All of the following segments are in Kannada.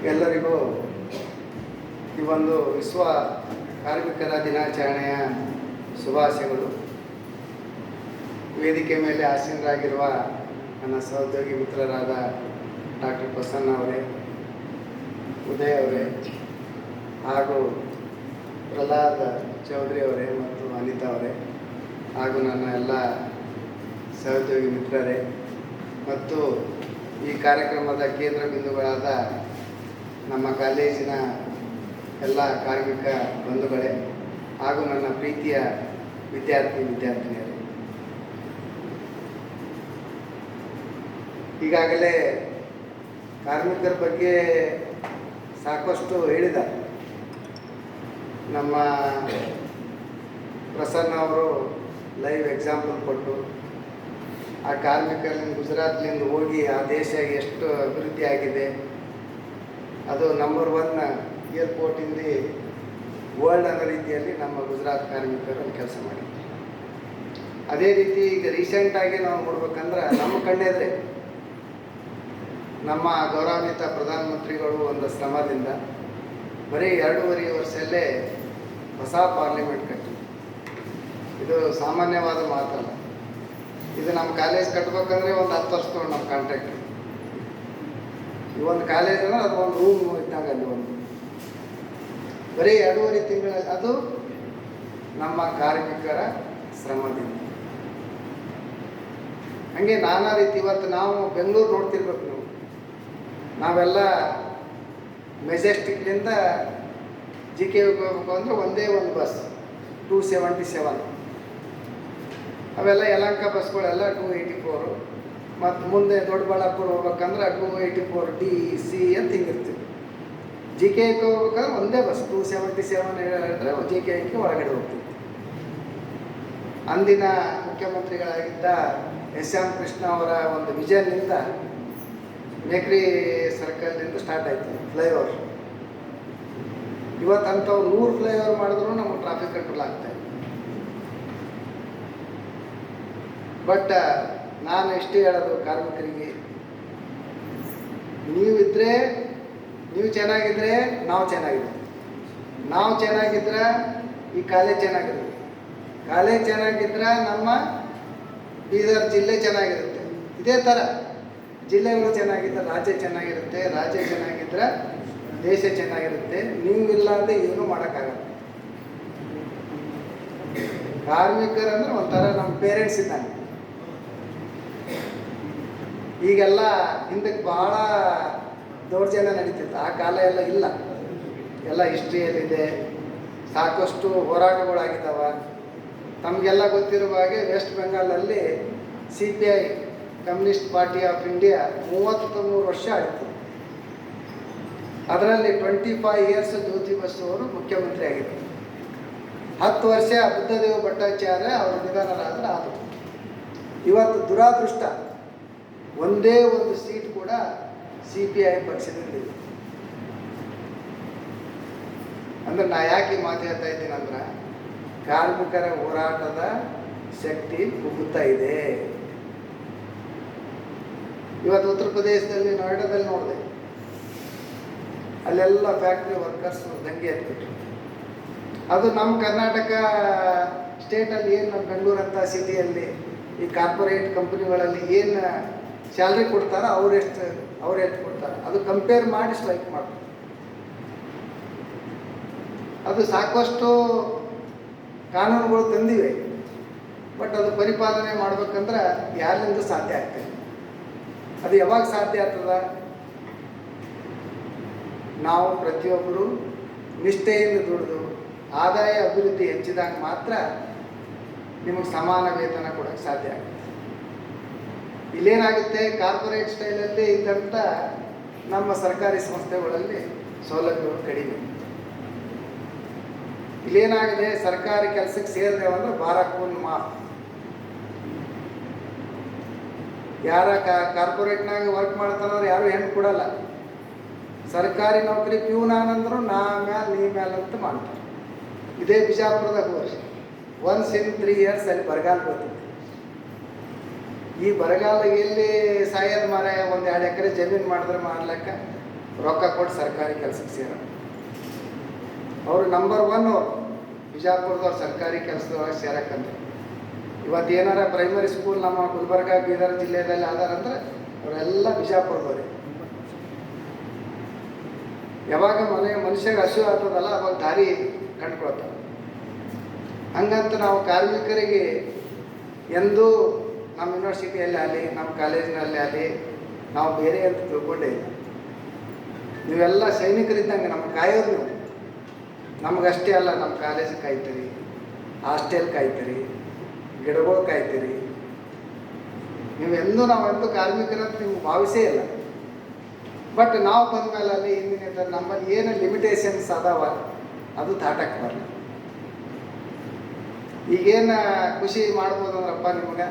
ಎಲ್ಲರಿಗೂ ಈ ಒಂದು ವಿಶ್ವ ಕಾರ್ಮಿಕರ ದಿನಾಚರಣೆಯ ಶುಭಾಶಯಗಳು. ವೇದಿಕೆ ಮೇಲೆ ಆಸೀನರಾಗಿರುವ ನನ್ನ ಸಹೋದ್ಯೋಗಿ ಮಿತ್ರರಾದ ಡಾಕ್ಟರ್ ಪ್ರಸನ್ನ ಅವರೇ, ಉದಯ್ ಅವರೇ ಹಾಗೂ ಪ್ರಹ್ಲಾದ್ ಚೌಧರಿ ಅವರೇ ಮತ್ತು ಅನಿತಾ ಅವರೇ ಹಾಗೂ ನನ್ನ ಎಲ್ಲ ಸಹೋದ್ಯೋಗಿ ಮಿತ್ರರೇ ಮತ್ತು ಈ ಕಾರ್ಯಕ್ರಮದ ಕೇಂದ್ರ ಬಿಂದುಗಳಾದ ನಮ್ಮ ಕಾಲೇಜಿನ ಎಲ್ಲ ಕಾರ್ಮಿಕ ಬಂಧುಗಳೇ ಹಾಗೂ ನನ್ನ ಪ್ರೀತಿಯ ವಿದ್ಯಾರ್ಥಿನಿಯರೇ, ಈಗಾಗಲೇ ಕಾರ್ಮಿಕರ ಬಗ್ಗೆ ಸಾಕಷ್ಟು ಹೇಳಿದ ನಮ್ಮ ಪ್ರಸನ್ನ ಅವರು ಲೈವ್ ಎಕ್ಸಾಂಪಲ್ ಕೊಟ್ಟು ಆ ಕಾರ್ಮಿಕರಿಂದ ಗುಜರಾತ್ನಿಂದ ಹೋಗಿ ಆ ದೇಶ ಎಷ್ಟು ಅಭಿವೃದ್ಧಿ ಆಗಿದೆ, ಅದು number 1 airport in the world ಅನ್ನೋ ರೀತಿಯಲ್ಲಿ ನಮ್ಮ ಗುಜರಾತ್ ಕಾರ್ಮಿಕರು ಕೆಲಸ ಮಾಡಿದ್ದಾರೆ. ಅದೇ ರೀತಿ ಈಗ ರೀಸೆಂಟಾಗಿ ನಾವು ನೋಡ್ಬೇಕಂದ್ರೆ ನಮ್ಮ ಕಣ್ಣೆದ್ರೆ ನಮ್ಮ ಗೌರವಾನ್ವಿತ ಪ್ರಧಾನಮಂತ್ರಿಗಳು ಒಂದು ಶ್ರಮದಿಂದ ಬರೀ 2.5 ವರ್ಷದಲ್ಲೇ ಹೊಸ ಪಾರ್ಲಿಮೆಂಟ್ ಕಟ್ಟಿ, ಇದು ಸಾಮಾನ್ಯವಾದ ಮಾತಲ್ಲ. ಇದು ನಮ್ಮ ಕಾಲೇಜ್ ಕಟ್ಬೇಕಂದ್ರೆ ಒಂದು 10 ವರ್ಷ ತೊಗೊಂಡು ನಮ್ಮ ಕಾಂಟ್ರಾಕ್ಟ್. ಈ ಒಂದು ಕಾಲೇಜ್ ಅಂದ್ರೆ ಅದು ಒಂದು ರೂಮ್ ಇದ್ದಾಗ ಅಲ್ಲಿ ಒಂದು ಬರೀ 2.5 ತಿಂಗಳಲ್ಲಿ ಅದು ನಮ್ಮ ಕಾರ್ಮಿಕರ ಶ್ರಮದಿಂದ. ಹಾಗೆ ನಾನಾ ರೀತಿ ಇವತ್ತು ನಾವು ಬೆಂಗಳೂರು ನೋಡ್ತಿರ್ಬೇಕು, ನಾವೆಲ್ಲ ಮೆಜೆಸ್ಟಿಕ್ಲಿಂದ JK ಹೋಗ್ಬೇಕು ಅಂದರೆ ಒಂದೇ ಒಂದು ಬಸ್ 277, ಅವೆಲ್ಲ ಯಲಹಂಕ ಬಸ್ಗಳೆಲ್ಲ 284, ಮತ್ತು ಮುಂದೆ ದೊಡ್ಡಬಳ್ಳಾಪುರ ಹೋಗ್ಬೇಕಂದ್ರೆ 284D C ಅಂತ ಹಿಂಗಿರ್ತೀವಿ. JK ಹೋಗ್ಬೇಕಾದ್ರೆ ಒಂದೇ ಬಸ್ 277 ಹೇಳಿದ್ರೆ JK ಒಳಗಡೆ ಹೋಗ್ತೀವಿ. ಅಂದಿನ ಮುಖ್ಯಮಂತ್ರಿಗಳಾಗಿದ್ದ SM ಕೃಷ್ಣ ಅವರ ಒಂದು ವಿಷನ್ನಿಂದ ಮೇಕ್ರಿ ಸರ್ಕಲ್ನಿಂದ ಸ್ಟಾರ್ಟ್ ಆಯಿತು ಫ್ಲೈಓವರ್. ಇವತ್ತಂಥವು 100 ಫ್ಲೈಓವರ್ ಮಾಡಿದ್ರು ನಮಗೆ ಟ್ರಾಫಿಕ್ ಕಂಟ್ರೋಲ್ ಆಗ್ತಾಯಿದೆ. ಬಟ್ ನಾನು ಇಷ್ಟೇ ಹೇಳೋದು ಕಾರ್ಮಿಕರಿಗೆ, ನೀವು ಚೆನ್ನಾಗಿದ್ದರೆ ನಾವು ಚೆನ್ನಾಗಿರ್ತೀವಿ, ನಾವು ಚೆನ್ನಾಗಿದ್ರೆ ಈ ಕಾಲೇಜ್ ಚೆನ್ನಾಗಿರುತ್ತೆ, ಕಾಲೇಜ್ ಚೆನ್ನಾಗಿದ್ರೆ ನಮ್ಮ ಬೀದರ್ ಜಿಲ್ಲೆ ಚೆನ್ನಾಗಿರುತ್ತೆ. ಇದೇ ಥರ ಜಿಲ್ಲೆಗಳು ಚೆನ್ನಾಗಿದ್ದರೆ ರಾಜ್ಯ ಚೆನ್ನಾಗಿರುತ್ತೆ, ರಾಜ್ಯ ಚೆನ್ನಾಗಿದ್ದರೆ ದೇಶ ಚೆನ್ನಾಗಿರುತ್ತೆ. ನೀವು ಇಲ್ಲಾಂದರೆ ಏನೂ ಮಾಡೋಕ್ಕಾಗಲ್ಲ. ಕಾರ್ಮಿಕರಂದ್ರೆ ಒಂಥರ ನಮ್ಮ ಪೇರೆಂಟ್ಸ್ ಇದ್ದಂಗೆ. ಈಗೆಲ್ಲ ಹಿಂದಕ್ಕೆ ಭಾಳ ದೌರ್ಜನ್ಯ ನಡೀತಿತ್ತು, ಆ ಕಾಲ ಎಲ್ಲ ಇಲ್ಲ, ಎಲ್ಲ ಹಿಸ್ಟ್ರಿಯಲ್ಲಿದೆ. ಸಾಕಷ್ಟು ಹೋರಾಟಗಳಾಗಿದ್ದಾವೆ. ತಮಗೆಲ್ಲ ಗೊತ್ತಿರುವ ಹಾಗೆ ವೆಸ್ಟ್ ಬೆಂಗಾಲಲ್ಲಿ CPI communist party of India 33 ವರ್ಷ ಆಯಿತು. ಅದರಲ್ಲಿ 25 ಇಯರ್ಸ್ ಜ್ಯೋತಿ ಬಸು ಅವರು ಮುಖ್ಯಮಂತ್ರಿ ಆಗಿದ್ದರು. 10 ವರ್ಷ ಬುದ್ಧದೇವ ಭಟ್ಟಾಚಾರ್ಯ ಅವರು ನಿಧನರಾದರೆ ಆದರು. ಇವತ್ತು ದುರಾದೃಷ್ಟ, ಒಂದೇ ಒಂದು ಸೀಟ್ ಕೂಡ CPI ಪಕ್ಷದಲ್ಲಿದೆ. ಅಂದ್ರೆ ನಾ ಯಾಕೆ ಮಾತು ಹೇಳ್ತಾ ಇದ್ದೀನಿ ಅಂದ್ರೆ, ಕಾರ್ಮಿಕರ ಹೋರಾಟದ ಶಕ್ತಿ ಕುಗ್ಗುತ್ತಾ ಇದೆ. ಇವತ್ತು ಉತ್ತರ ಪ್ರದೇಶದಲ್ಲಿ ನೋಯ್ಡಾದಲ್ಲಿ ನೋಡಿದೆ, ಅಲ್ಲೆಲ್ಲ ಫ್ಯಾಕ್ಟ್ರಿ ವರ್ಕರ್ಸ್ ದಂಗೆ ಎತ್ಬಿಟ್ರು. ಅದು ನಮ್ಮ ಕರ್ನಾಟಕ ಸ್ಟೇಟಲ್ಲಿ ಏನು, ನಮ್ಮ ಬೆಂಗಳೂರು ಅಂತ ಸಿಟಿಯಲ್ಲಿ ಈ ಕಾರ್ಪೊರೇಟ್ ಕಂಪ್ನಿಗಳಲ್ಲಿ ಏನು ಸ್ಯಾಲ್ರಿ ಕೊಡ್ತಾರೋ ಅವ್ರು ಎಷ್ಟು ಕೊಡ್ತಾರೆ ಅದು ಕಂಪೇರ್ ಮಾಡಿ ಸ್ಟ್ರೈಕ್ ಮಾಡ್ತಾರೆ. ಅದು ಸಾಕಷ್ಟು ಕಾನೂನುಗಳು ತಂದಿವೆ, ಬಟ್ ಅದು ಪರಿಪಾಲನೆ ಮಾಡ್ಬೇಕಂದ್ರೆ ಯಾರಿಂದ ಸಾಧ್ಯ ಆಗ್ತದೆ? ಅದು ಯಾವಾಗ ಸಾಧ್ಯ ಆಗ್ತದ? ನಾವು ಪ್ರತಿಯೊಬ್ಬರು ನಿಷ್ಠೆಯಿಂದ ದುಡಿದು ಆದಾಯ ಅಭಿವೃದ್ಧಿ ಹೆಚ್ಚಿದಾಗ ಮಾತ್ರ ನಿಮಗೆ ಸಮಾನ ವೇತನ ಕೊಡೋಕ್ಕೆ ಸಾಧ್ಯ ಆಗುತ್ತೆ. ಇಲ್ಲೇನಾಗುತ್ತೆ, ಕಾರ್ಪೊರೇಟ್ ಸ್ಟೈಲಲ್ಲಿ ಇದ್ದಂಥ ನಮ್ಮ ಸರ್ಕಾರಿ ಸಂಸ್ಥೆಗಳಲ್ಲಿ ಸೌಲಭ್ಯಗಳು ಕಡಿಮೆ. ಇಲ್ಲೇನಾಗಿದೆ, ಸರ್ಕಾರಿ ಕೆಲಸಕ್ಕೆ ಸೇರಿದೆವಂದ್ರೆ ಬಾರಕ್ಕೂನ್ ಮಾಫ್. ಯಾರ ಕಾರ್ಪೊರೇಟ್ನಾಗ ವರ್ಕ್ ಮಾಡ್ತಾನಂದ್ರೆ ಯಾರು ಹೆಣ್ಣು ಕೊಡಲ್ಲ. ಸರ್ಕಾರಿ ನೌಕರಿ ಪ್ಯೂನಾನಂದ್ರು ನಾ ಮ್ಯಾಲ ನೀ ಮ್ಯಾಲ ಅಂತ ಮಾಡ್ತಾರೆ. ಇದೇ ಬಿಜಾಪುರದಾಗ ಹೋಗಿ ಒನ್ಸ್ ಇನ್ 3 ಇಯರ್ಸ್ ಅಲ್ಲಿ ಬರಗಾಲ ಬರ್ತಿತ್ತು. ಈ ಬರಗಾಲ ಎಲ್ಲಿ ಸಾಯೋದು ಮಾರಾಯ, 1-2 ಎಕರೆ ಜಮೀನು ಮಾಡಿದ್ರೆ ಮಾಡ್ಲಿಕ್ಕೆ ರೊಕ್ಕ ಕೊಟ್ಟು ಸರ್ಕಾರಿ ಕೆಲಸಕ್ಕೆ ಸೇರ. ಅವರು ನಂಬರ್ 1 ಅವರು ಬಿಜಾಪುರದವ್ರು ಸರ್ಕಾರಿ ಕೆಲಸದೊಳಗೆ ಸೇರಕ್ಕಂದ್ರೆ. ಇವತ್ತು ಏನಾರ ಪ್ರೈಮರಿ ಸ್ಕೂಲ್ ನಮ್ಮ ಗುಲ್ಬರ್ಗ ಬೀದರ್ ಜಿಲ್ಲೆಯಲ್ಲಿ ಆದಾರಂದ್ರೆ ಅವರೆಲ್ಲ ಬಿಜಾಪುರದವ್ರೆ. ಯಾವಾಗ ಮನುಷ್ಯಗೆ ಹಸು ಆಗ್ತದಲ್ಲ ಅವಾಗ ದಾರಿ ಕಂಡುಕೊಳ್ತಾರೆ. ಹಂಗಂತ ನಾವು ಕಾರ್ಮಿಕರಿಗೆ ಎಂದೂ ನಮ್ಮ ಯೂನಿವರ್ಸಿಟಿಯಲ್ಲಿ ಆಗಲಿ ನಮ್ಮ ಕಾಲೇಜಿನಲ್ಲಿ ಆಗಲಿ ನಾವು ಬೇರೆ ಅಂತ ತಿಳ್ಕೊಂಡೇ ಇಲ್ಲ. ನೀವೆಲ್ಲ ಸೈನಿಕರಿದ್ದಂಗೆ ನಮ್ಗೆ ಕಾಯೋದು. ನೀವು ನಮಗಷ್ಟೇ ಅಲ್ಲ, ನಮ್ಮ ಕಾಲೇಜ್ ಕಾಯ್ತೀರಿ, ಹಾಸ್ಟೆಲ್ ಕಾಯ್ತೀರಿ, ಗಿಡಗಳು ಕಾಯ್ತೀರಿ. ನಾವೆಂದೂ ಕಾರ್ಮಿಕರಂತ ನಿಮ್ಗೆ ಭಾವಿಸೇ ಇಲ್ಲ. ಬಟ್ ನಾವು ಬಂದ ಮೇಲೆ ಅಲ್ಲಿ ಹಿಂದಿನ ನಮ್ಮಲ್ಲಿ ಏನು ಲಿಮಿಟೇಷನ್ಸ್ ಅದಾವ ಅದು ದಾಟಕ್ಕೆ ಬರಲ್ಲ. ಈಗೇನು ಖುಷಿ ಮಾಡ್ಬೋದು ಅಂದ್ರಪ್ಪ ನಿಮಗೆ,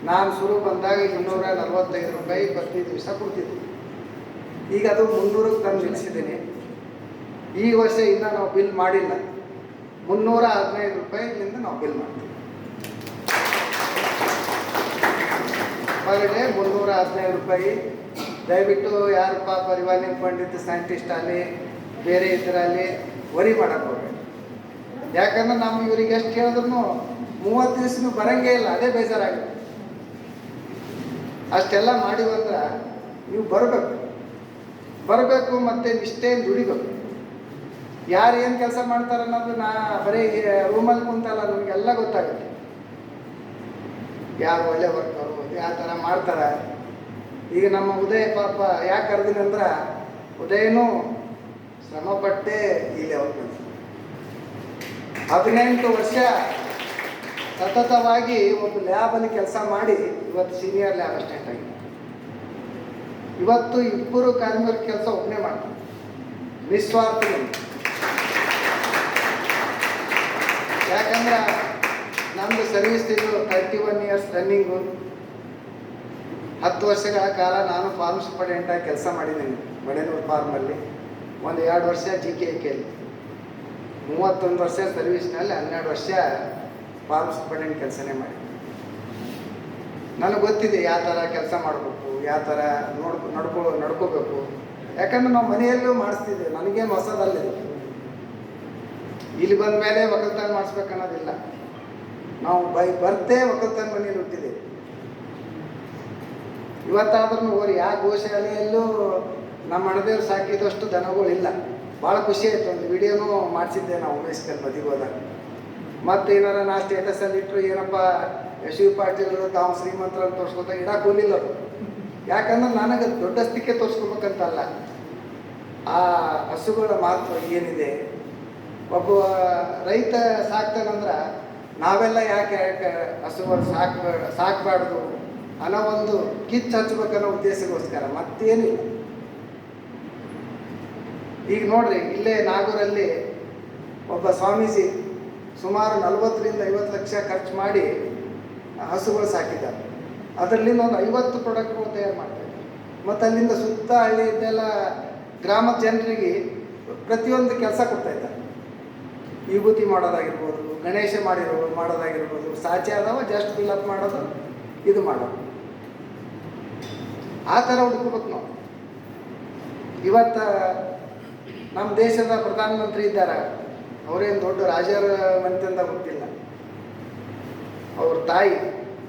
ನಾನು ಶುರು ಬಂದಾಗ 245 ರೂಪಾಯಿ ಪ್ರತಿ ದಿವಸ ಕೊಡ್ತಿದ್ದೆ. ಈಗ ಅದು 300ಕ್ಕೆ ತಂದು ನಿಲ್ಲಿಸಿದ್ದೀನಿ. ಈ ವರ್ಷ ಇನ್ನೂ ನಾವು ಬಿಲ್ ಮಾಡಿಲ್ಲ. 315 ರೂಪಾಯಿಯಿಂದ ನಾವು ಬಿಲ್ ಮಾಡ್ತೀವಿ. ಪರ್ ಡೇ 315 ರೂಪಾಯಿ. ದಯವಿಟ್ಟು ಯಾರು ಪಾಪ ರಿವಾಲ್ವಿಂಗ್ ಫಂಡ್ ಸೈಂಟಿಸ್ಟ್ ಆಗಲಿ ಬೇರೆ ಇದರಲ್ಲಿ ವರಿ ಮಾಡಕ್ಕೆ ಹೋಗ್ಬೇಕು. ಯಾಕಂದ್ರೆ ನಾವು ಇವ್ರಿಗೆ ಎಷ್ಟು ಹೇಳಿದ್ರು 30 ದಿವಸ ಬರಂಗೇ ಇಲ್ಲ. ಅದೇ ಬೇಜಾರಾಗುತ್ತೆ. ಅಷ್ಟೆಲ್ಲ ಮಾಡಿವಂದ್ರೆ ನೀವು ಬರಬೇಕು ಮತ್ತು ನಿಷ್ಠೆಯಿಂದ ದುಡಿಬೇಕು. ಯಾರು ಏನು ಕೆಲಸ ಮಾಡ್ತಾರೆ ಅನ್ನೋದು ಬರೀ ರೂಮಲ್ಲಿ ಕುಂತಲ್ಲ, ನಮಗೆಲ್ಲ ಗೊತ್ತಾಗುತ್ತೆ. ಯಾರು ಒಳ್ಳೆ ವರ್ಕರು ಯಾವ ಥರ ಮಾಡ್ತಾರೆ. ಈಗ ನಮ್ಮ ಉದಯ ಪಾಪ ಯಾಕೆ ಕರೆದಿನಿ ಅಂದ್ರೆ ಉದಯನೂ ಶ್ರಮಪಟ್ಟೆ ಈ ಲೆವೆಲ್ ಬಂದ. 18 ವರ್ಷ ಸತತವಾಗಿ ಒಂದು ಲ್ಯಾಬಲ್ಲಿ ಕೆಲಸ ಮಾಡಿ ಇವತ್ತು ಸೀನಿಯರ್ ಲ್ಯಾಬ್ ಅಸಿಸ್ಟೆಂಟ್ ಆಗಿದೆ. ಇವತ್ತು 2 ಕಾರ್ಮಿಕರ ಕೆಲಸ ಒಬ್ಬನೇ ಮಾಡ್ತಾರೆ ನಿಸ್ವಾರ್ಥ. ಯಾಕಂದ್ರೆ ನಮ್ಮದು ಸರ್ವಿಸ್ ಇದು 31 ಇಯರ್ಸ್ ರನ್ನಿಂಗು. 10 ವರ್ಷಗಳ ಕಾಲ ನಾನು ಫಾರ್ಮ್ ಸೂಪರ್ಡೆಂಟಾಗಿ ಕೆಲಸ ಮಾಡಿದ್ದೀನಿ ಮಡೇನೂರು ಫಾರ್ಮಲ್ಲಿ. 1-2 ವರ್ಷ GKKಯಲ್ಲಿ, 31 ವರ್ಷ ಸರ್ವಿಸ್ನಲ್ಲಿ, 12 ವರ್ಷ ಫಾರ್ಮ್ ಸೂಪರ್ಡೆಂಟ್ ಕೆಲಸನೇ ಮಾಡಿ. ನನಗೆ ಗೊತ್ತಿದೆ ಯಾವ ಥರ ಕೆಲಸ ಮಾಡಬೇಕು, ಯಾವ ಥರ ನಡ್ಕೋಬೇಕು. ಯಾಕಂದ್ರೆ ನಾವು ಮನೆಯಲ್ಲೂ ಮಾಡಿಸ್ತಿದ್ದೇವೆ. ನನಗೇನು ಹೊಸದಲ್ಲಿದೆ. ಇಲ್ಲಿ ಬಂದ ಮೇಲೆ ಒಕ್ಕಲ್ತನ ಮಾಡಿಸ್ಬೇಕನ್ನೋದಿಲ್ಲ. ನಾವು ಬರ್ತೇ ಒಕ್ಕಲ್ತನ ಮನೆಯಲ್ಲಿ ಹುಟ್ಟಿದ್ದೇವೆ. ಇವತ್ತಾದ್ರೂ ಓರಿ ಯಾವ ಗೋಶಾಲೆಯಲ್ಲೂ ನಮ್ಮ ಅಣ್ಣದೇವ್ರು ಸಾಕಿದಷ್ಟು ದನಗಳಿಲ್ಲ. ಭಾಳ ಖುಷಿ ಆಯಿತು. ಒಂದು ವಿಡಿಯೋನೂ ಮಾಡಿಸಿದ್ದೆ ನಾವು ಉಮೇಶ್ಕರ್ ಮದಿಗೆ ಹೋದಾಗ. ಮತ್ತು ಏನಾರ ನಾ ಸ್ಟೇಟಸಲ್ಲಿ ಇಟ್ಟರು ಏನಪ್ಪ ಯಶವಿ ಪಾಟೀಲರು ತಾವು ಶ್ರೀಮಂತರ ಅಂತ ತೋರಿಸ್ಕೊತ ಇಡಕ್ಕೆ ಹೋಗಿಲ್ಲ ಅದು. ಯಾಕಂದ್ರೆ ನನಗೆ ದೊಡ್ಡಸ್ತಿಕೆ ತೋರಿಸ್ಕೊಬೇಕಂತಲ್ಲ, ಆ ಹಸುಗಳ ಮಹತ್ವ ಏನಿದೆ. ಒಬ್ಬ ರೈತ ಸಾಕ್ತಾನಂದ್ರೆ ನಾವೆಲ್ಲ ಯಾಕೆ ಹಸುಗಳು ಸಾಕಬಾರ್ದು ಅನ್ನೋ ಒಂದು ಕಿಚ್ಚು ಹಚ್ಬೇಕನ್ನೋ ಉದ್ದೇಶಕ್ಕೋಸ್ಕರ, ಮತ್ತೇನಿಲ್ಲ. ಈಗ ನೋಡ್ರಿ, ಇಲ್ಲೇ ನಾಗೂರಲ್ಲಿ ಒಬ್ಬ ಸ್ವಾಮೀಜಿ ಸುಮಾರು 40-50 ಲಕ್ಷ ಖರ್ಚು ಮಾಡಿ ಹಸುಗಳು ಸಾಕಿದ್ದಾರೆ. ಅದರಲ್ಲಿಂದ ಒಂದು 50 ಪ್ರಾಡಕ್ಟ್ಗಳು ತಯಾರು ಮಾಡ್ತಾರೆ. ಮತ್ತು ಅಲ್ಲಿಂದ ಸುತ್ತ ಹಳ್ಳಿಯನ್ನೆಲ್ಲ ಗ್ರಾಮದ ಜನರಿಗೆ ಪ್ರತಿಯೊಂದು ಕೆಲಸ ಕೊಡ್ತಾಯಿದ್ದಾರೆ. ವಿಭೂತಿ ಮಾಡೋದಾಗಿರ್ಬೋದು, ಗಣೇಶ ಮಾಡೋದಾಗಿರ್ಬೋದು, ಸಾಚೆ ಆದವ ಜಸ್ಟ್ ಫಿಲ್ಅಪ್ ಮಾಡೋದು, ಇದು ಮಾಡೋದು. ಆ ಥರ ಹುಡ್ಕೋಬೇಕು ನಾವು. ಇವತ್ತು ನಮ್ಮ ದೇಶದ ಪ್ರಧಾನಮಂತ್ರಿ ಇದ್ದಾರೆ. ಅವರೇನು ದೊಡ್ಡ ರಾಜರ ಮನೆತಂದ ಗೊತ್ತಿಲ್ಲ. ಅವ್ರ ತಾಯಿ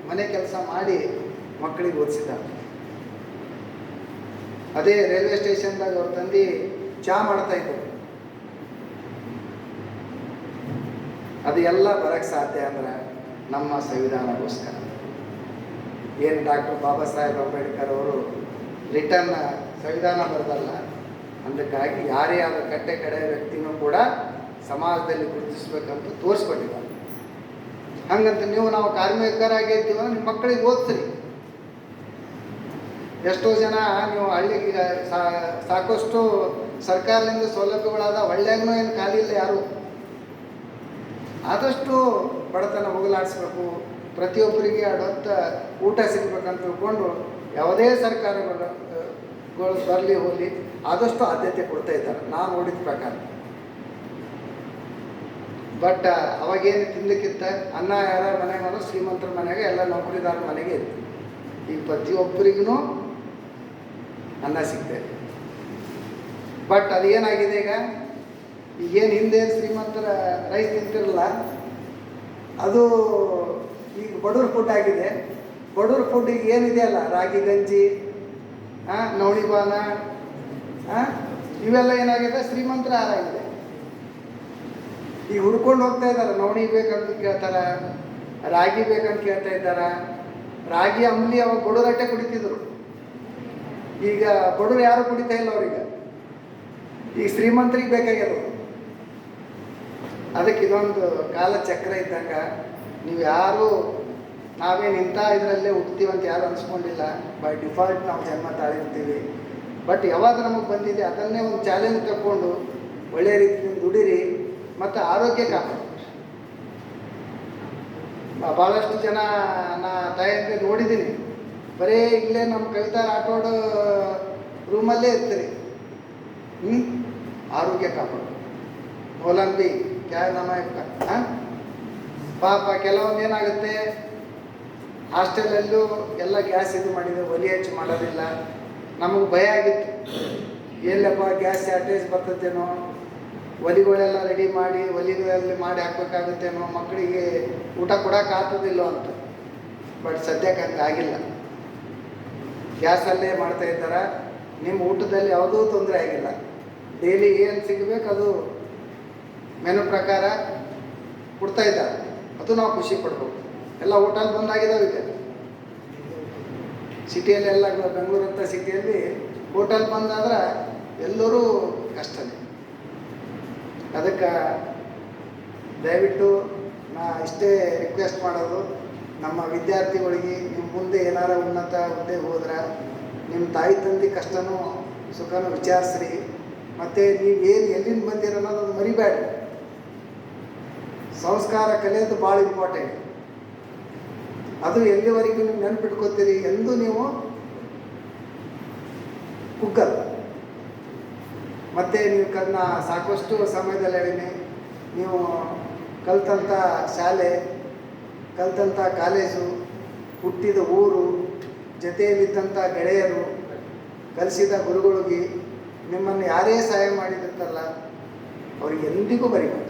ಮನೆ ಕೆಲಸ ಮಾಡಿ ಮಕ್ಕಳಿಗೆ ಓದಿಸಿದ್ದಾರೆ. ಅದೇ ರೈಲ್ವೆ ಸ್ಟೇಷನ್ದಾಗ ಅವ್ರ ತಂದೆ ಚಹಾ ಮಾಡ್ತಾಯಿದ್ರು. ಅದು ಎಲ್ಲ ಬರೋಕ್ಕೆ ಸಾಧ್ಯ ಅಂದ್ರೆ ನಮ್ಮ ಸಂವಿಧಾನಗೋಸ್ಕರ. ಏನು ಡಾಕ್ಟರ್ ಬಾಬಾ ಸಾಹೇಬ್ ಅಂಬೇಡ್ಕರ್ ಅವರು ರಿಟರ್ನ್ ಸಂವಿಧಾನ ಬರೆದಲ್ಲ, ಅದಕ್ಕಾಗಿ ಯಾರೇ ಆದ ಕಟ್ಟೆ ಕಡೆ ವ್ಯಕ್ತಿನೂ ಕೂಡ ಸಮಾಜದಲ್ಲಿ ಗುರುತಿಸ್ಬೇಕಂತ ತೋರಿಸ್ಕೊಟ್ಟಿದ್ದಾರೆ. ಹಂಗಂತ ನಾವು ಕಾರ್ಮಿಕರಾಗಿದ್ದೀವಿ ಅಂದ್ರೆ ನಿಮ್ಮ ಮಕ್ಕಳಿಗೆ ಓದಿಸ್ರಿ. ಎಷ್ಟೋ ಜನ ನೀವು ಹಳ್ಳಿಗೆ ಸಾಕಷ್ಟು ಸರ್ಕಾರದಿಂದ ಸೌಲಭ್ಯಗಳಾದ ಹಳ್ಳಿಯಾಗೂ ಏನು ಖಾಲಿ ಇಲ್ಲ ಯಾರು. ಆದಷ್ಟು ಬಡತನ ಹೋಗಲಾಡಿಸ್ಬೇಕು, ಪ್ರತಿಯೊಬ್ಬರಿಗೆ ಅಡೊತ್ತ ಊಟ ಸಿಗ್ಬೇಕಂತ ತಿಳ್ಕೊಂಡು ಯಾವುದೇ ಸರ್ಕಾರಗಳು ಬರಲಿ ಹೋಗಲಿ ಆದಷ್ಟು ಆದ್ಯತೆ ಕೊಡ್ತಾ ಇದ್ದಾರೆ ನಾನು ನೋಡಿದ ಪ್ರಕಾರ. ಬಟ್ ಅವಾಗೇನು ತಿನ್ಲಿಕ್ಕಿತ್ತ, ಅನ್ನ ಯಾರ ಮನೆಗೆ ಮಾಡೋದು, ಶ್ರೀಮಂತರ ಮನೆಗೆ, ಎಲ್ಲ ನೌಕರಿದಾರ ಮನೆಗೆ ಇತ್ತು. ಈಗ ಪ್ರತಿಯೊಬ್ಬರಿಗೂ ಅನ್ನ ಸಿಗ್ತಾಯಿದೆ. ಬಟ್ ಅದೇನಾಗಿದೆ ಈಗೇನು ಹಿಂದೆ ಶ್ರೀಮಂತರ ರೈಸ್ ತಿಂತಿರಲ್ಲ, ಅದು ಈಗ ಬಡವ್ರ ಫುಡ್ ಆಗಿದೆ. ಬಡವ್ರ ಫುಡ್ ಈಗ ಏನಿದೆಯಲ್ಲ, ರಾಗಿ ಗಂಜಿ, ನವಣಿ ಬಾನ, ಇವೆಲ್ಲ ಏನಾಗಿದೆ, ಶ್ರೀಮಂತರ ಆಹಾರ ಆಗಿದೆ. ಈಗ ಹುಡ್ಕೊಂಡು ಹೋಗ್ತಾ ಇದ್ದಾರೆ, ನವಣಿ ಬೇಕಂತ ಕೇಳ್ತಾರೆ, ರಾಗಿ ಬೇಕಂತ ಕೇಳ್ತಾ ಇದ್ದಾರೆ. ರಾಗಿ ಅಂಬ್ಲಿ ಅವಾಗ ಬಡವರಟ್ಟೆ ಕುಡಿತಿದ್ರು, ಈಗ ಬಡವರು ಯಾರು ಕುಡಿತಾ ಇಲ್ಲ ಅವ್ರಿಗೆ. ಈಗ ಶ್ರೀಮಂತರಿಗೆ ಬೇಕಾಗ್ಯದ. ಅದಕ್ಕೆ ಇದೊಂದು ಕಾಲಚಕ್ರ ಇದ್ದಾಗ ನೀವು ಯಾರು ನಾವೇನು ಇಂಥ ಇದರಲ್ಲೇ ಹುಡ್ತೀವಂತ ಯಾರು ಅನ್ಸ್ಕೊಂಡಿಲ್ಲ. ಬೈ ಡಿಫಾಲ್ಟ್ ನಾವು ಜನ್ಮ ತಾಳಿರ್ತೀವಿ. ಬಟ್ ಯಾವಾಗ ನಮಗೆ ಬಂದಿದೆ ಅದನ್ನೇ ಒಂದು ಚಾಲೆಂಜ್ ತಗೊಂಡು ಒಳ್ಳೆಯ ರೀತಿಯಿಂದ ದುಡಿರಿ ಮತ್ತು ಆರೋಗ್ಯ ಕಾಪಾಡಿ. ಭಾಳಷ್ಟು ಜನ ತಾಯಿಯಂತೆ ನೋಡಿದ್ದೀನಿ, ಬರೀ ಇಲ್ಲೇ ನಮ್ಮ ಕವಿತಾ ರಾಠೋಡ್ ರೂಮಲ್ಲೇ ಇರ್ತೀರಿ. ಆರೋಗ್ಯ ಕಾಪಾಡು. ಅವಲಂಬಿ ಕ್ಯಾ ನಮ್ಮ ಪಾಪ ಕೆಲವೊಂದು ಏನಾಗುತ್ತೆ, ಹಾಸ್ಟೆಲಲ್ಲೂ ಎಲ್ಲ ಗ್ಯಾಸ್ ಇದು ಮಾಡಿದೆ, ಒಲಿ ಹಚ್ಚಿ ಮಾಡೋದಿಲ್ಲ. ನಮಗೆ ಭಯ ಆಗಿತ್ತು, ಎಲ್ಲಪ್ಪ ಗ್ಯಾಸ್ ಶಾರ್ಟೇಜ್ ಬರ್ತದೇನೋ, ಒಲಿಗಳೆಲ್ಲ ರೆಡಿ ಮಾಡಿ ಒಲಿಗಳಲ್ಲಿ ಮಾಡಿ ಹಾಕಬೇಕಾಗುತ್ತೇನೋ, ಮಕ್ಕಳಿಗೆ ಊಟ ಕೊಡೋಕೆ ಆಗ್ತದಿಲ್ಲೋ ಅಂತ. ಬಟ್ ಸದ್ಯಕ್ಕೆ ಹಂಗೆ ಆಗಿಲ್ಲ, ಗ್ಯಾಸಲ್ಲೇ ಮಾಡ್ತಾ ಇದ್ದಾರೆ. ನಿಮ್ಮ ಊಟದಲ್ಲಿ ಯಾವುದೂ ತೊಂದರೆ ಆಗಿಲ್ಲ. ಡೈಲಿ ಏನು ಸಿಗಬೇಕು ಅದು ಮೆನು ಪ್ರಕಾರ ಕೊಡ್ತಾ ಇದ್ದಾರೆ. ಅದು ನಾವು ಖುಷಿ ಪಡ್ಬೇಕು. ಎಲ್ಲ ಹೋಟೆಲ್ ಬಂದಾಗಿದ್ದಾವೆ ಈಗ ಸಿಟಿಯಲ್ಲಿ, ಎಲ್ಲ ಬೆಂಗಳೂರು ಅಂತ ಸಿಟಿಯಲ್ಲಿ ಹೋಟೆಲ್ ಬಂದಾದ್ರೆ ಎಲ್ಲರೂ ಕಷ್ಟನೇ. ಅದಕ್ಕೆ ದಯವಿಟ್ಟು ನಾ ಇಷ್ಟೇ ರಿಕ್ವೆಸ್ಟ್ ಮಾಡೋದು, ನಮ್ಮ ವಿದ್ಯಾರ್ಥಿಗಳಿಗೆ ನಿಮ್ಮ ಮುಂದೆ ಏನಾರ ಉನ್ನತ ಹುದ್ದೆ ಹೋದ್ರೆ ನಿಮ್ಮ ತಾಯಿ ತಂದೆ ಕಷ್ಟನೂ ಸುಖನೂ ವಿಚಾರಿಸ್ರಿ. ಮತ್ತು ನೀವೇನು ಎಲ್ಲಿಂದ ಬಂದಿರ ಅನ್ನೋದು ಮರಿಬೇಡ್ರಿ. ಸಂಸ್ಕಾರ ಕಲಿಯೋದು ಭಾಳ ಇಂಪಾರ್ಟೆಂಟ್. ಅದು ಎಲ್ಲಿವರೆಗೂ ನೀವು ನೆನಪಿಟ್ಕೋತೀರಿ ಎಂದು ನೀವು ಕುಗ್ಗಲ್ಲ. ಮತ್ತು ನೀವು ಸಾಕಷ್ಟು ಸಮಯದಲ್ಲಿ ಹೇಳಿನಿ, ನೀವು ಕಲ್ತಂಥ ಶಾಲೆ, ಕಲ್ತಂಥ ಕಾಲೇಜು, ಹುಟ್ಟಿದ ಊರು, ಜೊತೆಯಲ್ಲಿದ್ದಂಥ ಗೆಳೆಯರು, ಕಲಿಸಿದ ಗುರುಗಳಿಗೆ, ನಿಮ್ಮನ್ನು ಯಾರೇ ಸಹಾಯ ಮಾಡಿದಿರ್ತಲ್ಲ ಅವ್ರಿಗೆ ಎಂದಿಗೂ ಬರೀಬೇಕು.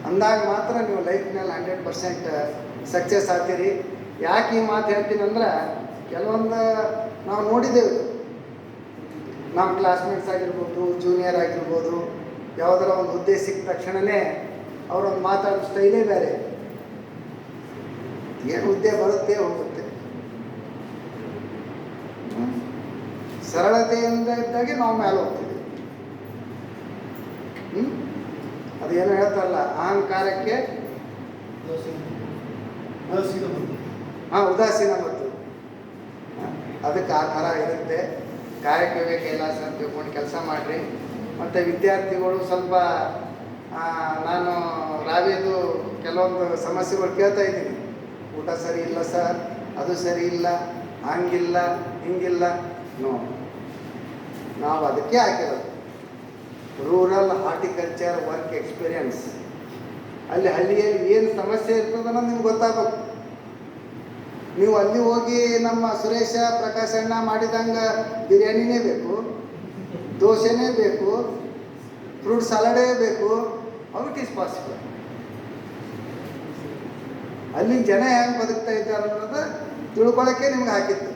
ಅಂದಾಗ ಮಾತ್ರ ನೀವು ಲೈಫ್ನಲ್ಲಿ 100% ಸಕ್ಸಸ್ ಆಗ್ತೀರಿ. ಯಾಕೆ ಈ ಮಾತು ಹೇಳ್ತೀನಿ ಅಂದ್ರೆ, ಕೆಲವೊಂದು ನಾವು ನೋಡಿದ್ದೇವೆ, ನಮ್ಮ ಕ್ಲಾಸ್ಮೇಟ್ಸ್ ಆಗಿರ್ಬೋದು, ಜೂನಿಯರ್ ಆಗಿರ್ಬೋದು, ಯಾವುದರ ಒಂದು ಹುದ್ದೆ ಸಿಕ್ಕ ತಕ್ಷಣವೇ ಅವರೊಂದು ಮಾತಾಡೋ ಸ್ಟೈಲೇ ಬೇರೆ. ಏನು ಹುದ್ದೆ ಬರುತ್ತೆ ಹೋಗುತ್ತೆ, ಸರಳತೆಯಿಂದ ಇದ್ದಾಗೆ ನಾವು ಮೇಲೆ ಹೋಗ್ತೀವಿ. ಅದೇನು ಹೇಳ್ತಾರಲ್ಲ, ಅಹಂಕಾರಕ್ಕೆ ಉದಾಸೀನ ಮತ್ತು ಅದಕ್ಕೆ ಆ ಥರ ಇರುತ್ತೆ. ಕಾಯಕವೇ ಕೈಲಾಸ ಅಂತ ತಿಳ್ಕೊಂಡು ಕೆಲಸ ಮಾಡಿರಿ. ಮತ್ತು ವಿದ್ಯಾರ್ಥಿಗಳು ಸ್ವಲ್ಪ ನಾನು ರಾವೇದು ಕೆಲವೊಂದು ಸಮಸ್ಯೆಗಳು ಕೇಳ್ತಾ ಇದ್ದೀನಿ. ಊಟ ಸರಿ ಇಲ್ಲ ಸರ್, ಅದು ಸರಿ ಇಲ್ಲ, ಹಂಗಿಲ್ಲ ಹಿಂಗಿಲ್ಲ. ನೋ, ನಾವು ಅದಕ್ಕೆ ಹಾಕಿರೋದು ರೂರಲ್ ಹಾರ್ಟಿಕಲ್ಚರ್ ವರ್ಕ್ ಎಕ್ಸ್ಪೀರಿಯನ್ಸ್. ಅಲ್ಲಿ ಹಳ್ಳಿಯಲ್ಲಿ ಏನು ಸಮಸ್ಯೆ ಇರ್ತದನ್ನೋ ನಿಮ್ಗೆ ಗೊತ್ತಾಗಬೇಕು. ನೀವು ಅಲ್ಲಿ ಹೋಗಿ ನಮ್ಮ ಸುರೇಶ ಪ್ರಕಾಶಣ್ಣ ಮಾಡಿದಂಗೆ ಬಿರಿಯಾನಿನೇ ಬೇಕು, ದೋಸೆನೇ ಬೇಕು, ಫ್ರೂಟ್ ಸಲಾಡೇ ಬೇಕು, ಹೌ ಇಟ್ ಈಸ್ ಪಾಸಿಬಲ್? ಅಲ್ಲಿ ಜನ ಹೆಂಗೆ ಬದುಕ್ತಾ ಇದ್ದಾರೆ ಅನ್ನೋದು ತಿಳ್ಕೊಳ್ಳೋಕ್ಕೆ ನಿಮ್ಗೆ ಹಾಕಿತ್ತು.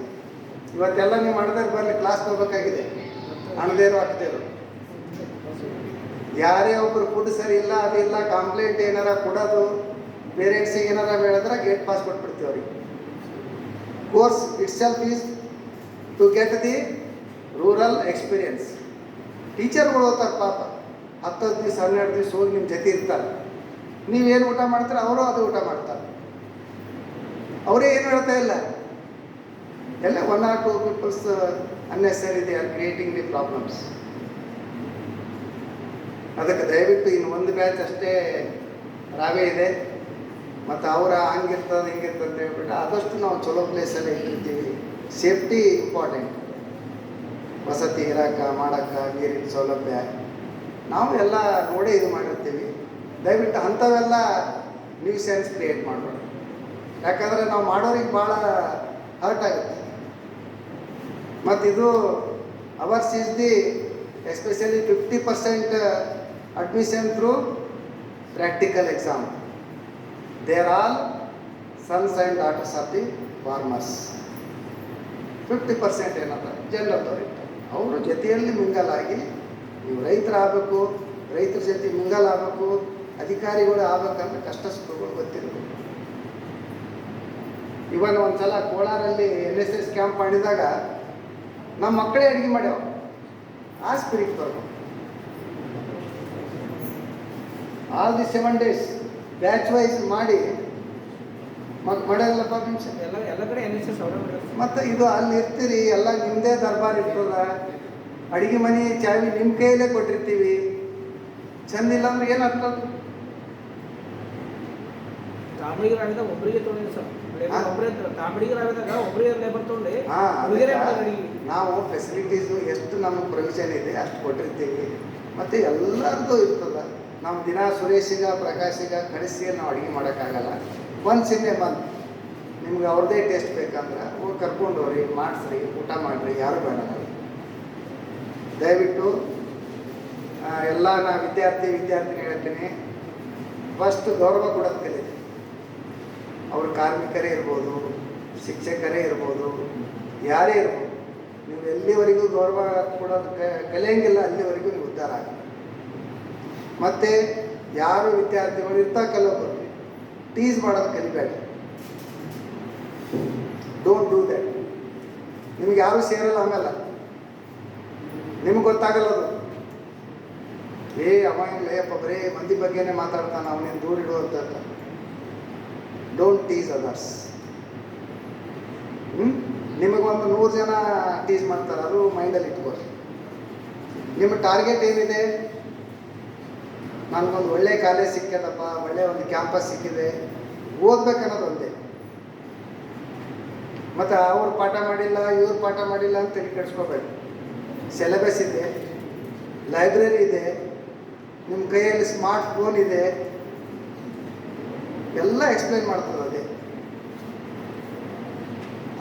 ಇವತ್ತೆಲ್ಲ ನೀವು ಮಾಡಿದ್ರೆ ಬರಲಿ ಕ್ಲಾಸ್ ತಗೋಬೇಕಾಗಿದೆ, ಅಣದೇರು ಹಾಕ್ತೇರು. ಯಾರೇ ಒಬ್ಬರು ಫುಡ್ ಸರಿ ಇಲ್ಲ, ಅದಿಲ್ಲ, ಕಂಪ್ಲೇಂಟ್ ಏನಾರ ಕೊಡೋದು, ಪೇರೆಂಟ್ಸಿಗೆ ಏನಾರ ಹೇಳಿದ್ರೆ ಗೇಟ್ ಪಾಸ್ ಕೊಟ್ಬಿಡ್ತೀವಿ ಅವ್ರಿಗೆ. Course itself is to get the rural experience. ಟೀಚರ್ಗಳು ಹೋಗ್ತಾರೆ ಪಾಪ, 10 ದಿವಸ 12 ದಿವಸ ಹೋಗಿ ನಿಮ್ಮ ಜೊತೆ ಇರ್ತಾರೆ. ನೀವೇನು ಊಟ ಮಾಡ್ತಾರೆ ಅವರು ಅದು ಊಟ ಮಾಡ್ತಾರೆ. ಅವರೇ ಏನು ಹೇಳ್ತಾ ಇಲ್ಲ. ಎಲ್ಲ 1 or 2 peoples unnecessary they are creating the problems. ಅದಕ್ಕೆ ದಯವಿಟ್ಟು ಇನ್ನು ಒಂದು ಬ್ಯಾಚ್ ಅಷ್ಟೇ ರಾವೇ ಇದೆ. ಮತ್ತು ಅವರ ಹಂಗಿರ್ತದೆ ಹಿಂಗಿರ್ತದೆ ಅಂತ ಹೇಳ್ಬಿಟ್ಟು ಆದಷ್ಟು ನಾವು ಚಲೋ ಪ್ಲೇಸಲ್ಲೇ ಇಟ್ಟಿರ್ತೀವಿ. Safety important. ವಸತಿ ಇರೋಕ್ಕೆ, ಮಾಡೋಕ್ಕೆ, ನೀರಿನ ಸೌಲಭ್ಯ ನಾವು ಎಲ್ಲ ನೋಡೇ ಇದು ಮಾಡಿರ್ತೀವಿ. ದಯವಿಟ್ಟು ಅಂಥವೆಲ್ಲ ನ್ಯೂಸೆನ್ಸ್ ಕ್ರಿಯೇಟ್ ಮಾಡಬೇಡ. ಯಾಕಂದರೆ ನಾವು ಮಾಡೋರಿಗೆ ಭಾಳ ಹರ್ಟ್ ಆಗುತ್ತೆ. ಮತ್ತು ಇದು hours is the especially 50% admission through practical exam. They are all sons and daughters of the farmers. 50% ಏನಂತ ಜನರದವ್ರು ಇರ್ತಾರೆ. ಅವರು ಜೊತೆಯಲ್ಲಿ ಮಿಂಗಲಾಗಿ ನೀವು ರೈತರಾಗಬೇಕು, ರೈತರ ಜೊತೆ ಮಿಂಗಲಾಗಬೇಕು, ಅಧಿಕಾರಿಗಳು ಆಗ್ಬೇಕಂದ್ರೆ ಕಷ್ಟ ಸುಖಗಳು ಗೊತ್ತಿರಬೇಕು. ಇವನ್ ಒಂದ್ಸಲ ಕೋಲಾರಲ್ಲಿ NSS ಕ್ಯಾಂಪ್ ಮಾಡಿದಾಗ ನಮ್ಮ ಮಕ್ಕಳೇ ಅಡುಗೆ ಮಾಡ್ಯಾವ. ಆ ಸ್ಪಿರಿಟ್ ಬರಬೇಕು. All the 7 days batch wise ಮಾಡಿ ಮಾಡಲ್ಲಪ್ಪ ನಿಮಿಷ ಎಲ್ಲ ಕಡೆ NSS ಮತ್ತು ಇದು ಅಲ್ಲಿ ಇರ್ತೀರಿ, ಎಲ್ಲ ನಿಮ್ಮದೇ ದರ್ಬಾರ್ ಇರ್ತದ, ಅಡುಗೆ ಮನೆ ಚಾವಿ ನಿಮ್ಮ ಕೈಯಲ್ಲೇ ಕೊಟ್ಟಿರ್ತೀವಿ. ಚಂದಿಲ್ಲ ಅಂದ್ರೆ ಏನು ಅರ್ಥ? ತಾಂಬಡಿಗರಾಗ ಒಬ್ಬರಿಗೆ ತೊಗೊಂಡಿಲ್ಲ ಸರ್, ಒಬ್ಬರೇ ತಾಂಬಡಿಗರಾಗ ಒಬ್ಬರಿಗೆ ಲೇಬರ್ ತೊಗೊಂಡು ನಾವು ಫೆಸಿಲಿಟೀಸು ಎಷ್ಟು ನಮಗೆ ಪ್ರೊವಿಷನ್ ಇದೆ ಅಷ್ಟು ಕೊಟ್ಟಿರ್ತೀವಿ. ಮತ್ತು ಎಲ್ಲರದ್ದು ಇರ್ತದೆ. ನಾವು ದಿನ ಸುರೇಶಿಗ ಪ್ರಕಾಶಿಗ ಕಳಿಸಿ ನಾವು ಅಡುಗೆ ಮಾಡೋಕ್ಕಾಗಲ್ಲ. ಒನ್ಸ್ ಇನ್ ಎ ಮಂತ್ ನಿಮ್ಗೆ ಅವ್ರದ್ದೇ ಟೇಸ್ಟ್ ಬೇಕಂದ್ರೆ ಹೋಗಿ ಕರ್ಕೊಂಡು ಹೋಗ್ರಿ, ಮಾಡಿಸ್ರಿ, ಊಟ ಮಾಡಿರಿ, ಯಾರು ಬೇಡ. ದಯವಿಟ್ಟು ಎಲ್ಲ ನಾ ವಿದ್ಯಾರ್ಥಿನಿ ಹೇಳ್ತೀನಿ, ಫಸ್ಟ್ ಗೌರವ ಕೊಡೋದು ಕಲೀರಿ. ಅವ್ರ ಕಾರ್ಮಿಕರೇ ಇರ್ಬೋದು, ಶಿಕ್ಷಕರೇ ಇರ್ಬೋದು, ಯಾರೇ ಇರ್ಬೋದು, ನೀವು ಎಲ್ಲಿವರೆಗೂ ಗೌರವ ಕೊಡೋದು ಕಲಿಯಂಗಿಲ್ಲ ಅಲ್ಲಿವರೆಗೂ ನೀವು ಉದ್ಧಾರ ಆಗಲ್ಲ. ಮತ್ತು ಯಾರು ವಿದ್ಯಾರ್ಥಿಗಳು ಕೆಲವೊಬ್ಬರು ಟೀಸ್ ಮಾಡೋದು ಕಲಿಬೇಡಿ. Don't do that. ನಿಮ್ಗೆ ಯಾರೂ ಸೇರಲ್ಲ, ಆಮೇಲೆ ನಿಮ್ಗೆ ಗೊತ್ತಾಗಲ್ಲ ಅದು. ಅವ ಇಲ್ಲಪ್ಪ ಬರೀ ಮಂದಿ ಬಗ್ಗೆನೇ ಮಾತಾಡ್ತಾನೆ, ಅವನೇನು ದೂರ ಇಡುವಂತ. Don't tease others. ನಿಮಗೊಂದು 100 ಜನ ಟೀಸ್ ಮಾಡ್ತಾರೆ, ಅದು ಮೈಂಡಲ್ಲಿ ಇಟ್ಕೊಳ್ಳಿ. ನಿಮ್ಮ ಟಾರ್ಗೆಟ್ ಏನಿದೆ? ನನಗೊಂದು ಒಳ್ಳೆ ಕಾಲೇಜ್ ಸಿಕ್ಕಿದಪ್ಪ, ಒಳ್ಳೆ ಒಂದು ಕ್ಯಾಂಪಸ್ ಸಿಕ್ಕಿದೆ, ಓದ್ಬೇಕನ್ನೋದು ಒಂದೇ. ಮತ್ತು ಅವ್ರು ಪಾಠ ಮಾಡಿಲ್ಲ, ಇವ್ರು ಪಾಠ ಮಾಡಿಲ್ಲ ಅಂತ ತಲೆ ಕೆಡಿಸ್ಕೋಬೇಡಿ. ಸಿಲೆಬಸ್ ಇದೆ, ಲೈಬ್ರರಿ ಇದೆ, ನಿಮ್ಮ ಕೈಯಲ್ಲಿ ಸ್ಮಾರ್ಟ್ ಫೋನ್ ಇದೆ, ಎಲ್ಲ ಎಕ್ಸ್ಪ್ಲೈನ್ ಮಾಡ್ತದೆ.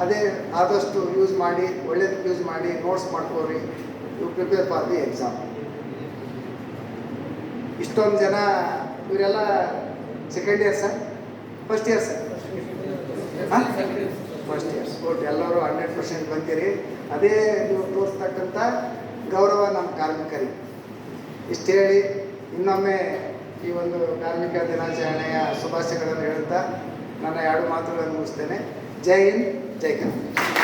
ಅದೇ ಆದಷ್ಟು ಯೂಸ್ ಮಾಡಿ, ಒಳ್ಳೇದಕ್ಕೆ ಯೂಸ್ ಮಾಡಿ, ನೋಟ್ಸ್ ಮಾಡ್ಕೋರಿ. You prepare for the exam. ಇಷ್ಟೊಂದು ಜನ ಇವರೆಲ್ಲ second year sir, first year sir, first years. Good. ಎಲ್ಲರೂ 100% ಬಂದಿರಿ. ಅದೇ ನೀವು ತೋರಿಸ್ತಕ್ಕಂಥ ಗೌರವ ನಮ್ಮ ಕಾರ್ಮಿಕರಿಗೆ. ಇಷ್ಟು ಹೇಳಿ ಇನ್ನೊಮ್ಮೆ ಈ ಒಂದು ಕಾರ್ಮಿಕ ದಿನಾಚರಣೆಯ ಶುಭಾಶಯಗಳನ್ನು ಹೇಳುತ್ತಾ ನನ್ನ 2 ಮಾತುಗಳನ್ನು ಮುಗಿಸ್ತೇನೆ. ಜೈ ಹಿಂದ್, ಜೈ ಕರ್ನಾಟಕ.